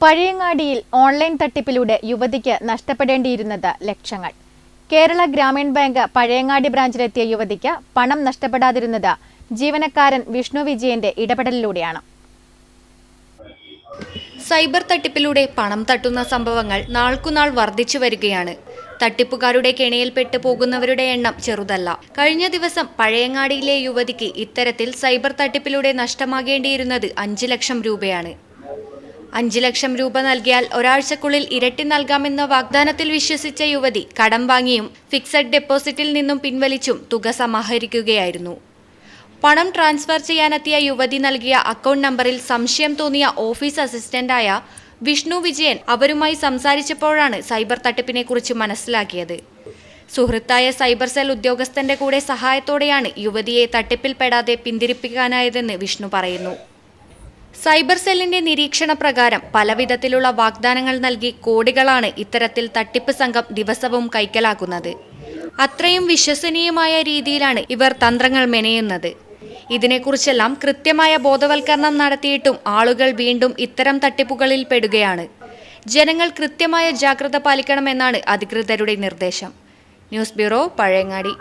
പഴയങ്ങാടിയിൽ online തട്ടിപ്പിലൂടെ യുവതിക്ക് നഷ്ടപ്പെടേണ്ടിയിരുന്നത് ലക്ഷങ്ങൾ. Kerala Gramin bank Pazhayangadi ബ്രാഞ്ചിലെത്തിയ യുവതിക്ക് പണം നഷ്ടപ്പെടാതിരുന്നത് ജീവനക്കാരൻ വിഷ്ണു വിജയന്റെ ഇടപെടലിലൂടെയാണ്. സൈബർ തട്ടിപ്പിലൂടെ പണം തട്ടുന്ന സംഭവങ്ങൾ നാൾക്കുനാൾ വർദ്ധിച്ചു വരികയാണ്. തട്ടിപ്പുകാരുടെ കെണിയിൽപ്പെട്ടു പോകുന്നവരുടെ എണ്ണം ചെറുതല്ല. കഴിഞ്ഞ ദിവസം പഴയങ്ങാടിയിലെ യുവതിക്ക് ഇത്തരത്തിൽ സൈബർ തട്ടിപ്പിലൂടെ നഷ്ടമാകേണ്ടിയിരുന്നത് 5 ലക്ഷം രൂപയാണ്. 5 ലക്ഷം രൂപ നൽകിയാൽ ഒരാഴ്ചക്കുള്ളിൽ ഇരട്ടി നൽകാമെന്ന വാഗ്ദാനത്തിൽ വിശ്വസിച്ച യുവതി കടം വാങ്ങിയും ഫിക്സഡ് ഡെപ്പോസിറ്റിൽ നിന്നും പിൻവലിച്ചും തുക സമാഹരിക്കുകയായിരുന്നു. പണം ട്രാൻസ്ഫർ ചെയ്യാനെത്തിയ യുവതി നൽകിയ അക്കൗണ്ട് നമ്പറിൽ സംശയം തോന്നിയ ഓഫീസ് അസിസ്റ്റന്റായ വിഷ്ണു വിജയൻ അവരുമായി സംസാരിച്ചപ്പോഴാണ് സൈബർ തട്ടിപ്പിനെക്കുറിച്ച് മനസ്സിലാക്കിയത്. സുഹൃത്തായ സൈബർ സെൽ ഉദ്യോഗസ്ഥന്റെ കൂടെ സഹായത്തോടെയാണ് യുവതിയെ തട്ടിപ്പിൽപ്പെടാതെ പിന്തിരിപ്പിക്കാനായതെന്ന് വിഷ്ണു പറയുന്നു. സൈബർ സെല്ലിന്റെ നിരീക്ഷണ പ്രകാരം പലവിധത്തിലുള്ള വാഗ്ദാനങ്ങൾ നൽകി കോടികളാണ് ഇത്തരത്തിൽ തട്ടിപ്പ് സംഘം ദിവസവും കൈക്കലാക്കുന്നത്. അത്രയും വിശ്വസനീയമായ രീതിയിലാണ് ഇവർ തന്ത്രങ്ങൾ മെനയുന്നത്. ഇതിനെക്കുറിച്ചെല്ലാം കൃത്യമായ ബോധവൽക്കരണം നടത്തിയിട്ടും ആളുകൾ വീണ്ടും ഇത്തരം തട്ടിപ്പുകളിൽ പെടുകയാണ്. ജനങ്ങൾ കൃത്യമായ ജാഗ്രത പാലിക്കണമെന്നാണ് അധികൃതരുടെ നിർദ്ദേശം. News bureau, Pazhayangadi.